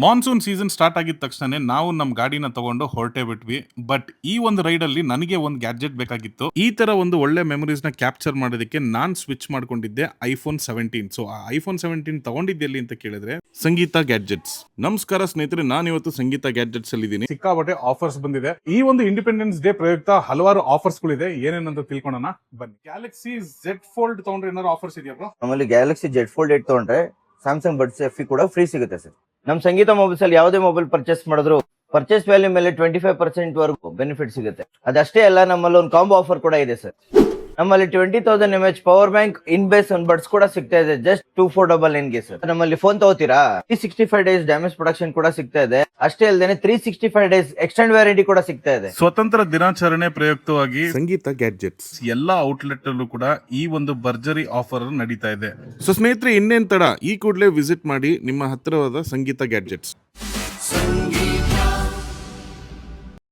Monsoon season start ಆಗಿದ ತಕ್ಷಣ ನಾವು ನಮ್ಮ ಗಾಡಿನ ತಗೊಂಡು ಹೊರಟೇ ಬಿಟ್ವಿ. ಬಟ್ ಈ ಒಂದು ರೈಡ್ ಅಲ್ಲಿ ನನಗೆ ಒಂದು ಗ್ಯಾಡ್ಜೆಟ್ ಬೇಕಾಗಿತ್ತು. ಈ ತರ ಒಂದು ಒಳ್ಳೆ ಮೆಮೊರೀಸ್ ನ ಕ್ಯಾಪ್ಚರ್ ಮಾಡೋದಕ್ಕೆ ನಾನ್ ಸ್ವಿಚ್ ಮಾಡ್ಕೊಂಡಿದ್ದೆ ಐಫೋನ್ 17. ಸೊ ಆ ಐಫೋನ್ 17 ತಗೊಂಡಿದ್ದೆಲ್ಲಿ ಅಂತ ಕೇಳಿದ್ರೆ ಸಂಗೀತ ಗ್ಯಾಡ್ಜೆಟ್ಸ್. ನಮಸ್ಕಾರ ಸ್ನೇಹಿತರೆ, ನಾನು ಇವತ್ತು ಸಂಗೀತ ಗ್ಯಾಡ್ಜೆಟ್ಸ್ ಅಲ್ಲಿ ಇದ್ದೀನಿ. ಸಿಕ್ಕಾಪಟ್ಟೆ ಆಫರ್ಸ್ ಬಂದಿದೆ. ಈ ಒಂದು ಇಂಡಿಪೆಂಡೆನ್ಸ್ ಡೇ ಪ್ರಯುಕ್ತ ಹಲವಾರು ಆಫರ್ಸ್ ಗಳಿದೆ. ಏನೇನಂತ ತಿಳ್ಕೊಳ್ಳೋಣ ಬನ್ನಿ. ಗ್ಯಾಲಕ್ಸಿ Z Fold ತಗೊಂಡ್ರೆ ಏನಾದ್ರು ಆಫರ್ಸ್ ಇದೆಯಾ ಬ್ರೋ? ನಮ್ಮಲ್ಲಿ ಗ್ಯಾಲಕ್ಸಿ Z Fold 8 ತಗೊಂಡ್ರೆ ಸ್ಯಾಮ್ಸಂಗ್ ಬಡ್ಸ್ FE ಕೂಡ ಫ್ರೀ ಸಿಗುತ್ತೆ ಸರ್. ನಮ್ ಸಂಗೀತ ಮೊಬೈಲ್ಸ್ ಅಲ್ಲಿ ಯಾವುದೇ ಮೊಬೈಲ್ ಪರ್ಚೇಸ್ ಮಾಡಿದ್ರು ಪರ್ಚೇಸ್ ವ್ಯಾಲ್ಯೂ ಮೇಲೆ 25% ವರೆಗೂ ಬೆನಿಫಿಟ್ ಸಿಗುತ್ತೆ. ಅದಷ್ಟೇ ಅಲ್ಲ, ನಮ್ಮಲ್ಲಿ ಒಂದು ಕಾಂಬೋ ಆಫರ್ ಕೂಡ ಇದೆ ಸರ್. ನಮ್ಮಲ್ಲಿ 20,000 mAh ಪವರ್ ಬ್ಯಾಂಕ್ ಇನ್ ಬೇಸ್ ಒಂದು ಬಡ್ಸ್ ಕೂಡ ಸಿಗ್ತಾ ಇದೆ ಜಸ್ಟ್ 2499 ಗೆ ಸರ್. ನಮ್ಮಲ್ಲಿ ಫೋನ್ ತಗೋತೀರಾ 365 ಡೇಸ್ ಡ್ಯಾಮೇಜ್ ಪ್ರೊಡಕ್ಷನ್ ಕೂಡ ಸಿಗ್ತಾ ಇದೆ. ಅಷ್ಟೇ ಅಲ್ಲದೆ 365 ಡೇಸ್ ಎಕ್ಸ್ಟೆಂಡ್ ವ್ಯಾರಂಟಿ ಕೂಡ ಸಿಗ್ತಾ ಇದೆ. ಸ್ವತಂತ್ರ ದಿನಾಚರಣೆ ಪ್ರಯುಕ್ತವಾಗಿ ಸಂಗೀತ ಗ್ಯಾಡ್ಜೆಟ್ಸ್ ಎಲ್ಲಾ ಔಟ್ಲೆಟ್ ಅಲ್ಲೂ ಕೂಡ ಈ ಒಂದು ಭರ್ಜರಿ ಆಫರ್ ನಡೀತಾ ಇದೆ. ಸೊ ಸ್ನೇಹಿತರೆ, ಇನ್ನೇನ್ ತಡ, ಈ ಕೂಡಲೇ ವಿಸಿಟ್ ಮಾಡಿ ನಿಮ್ಮ ಹತ್ತಿರವಾದ ಸಂಗೀತ ಗ್ಯಾಡ್ಜೆಟ್ಸ್.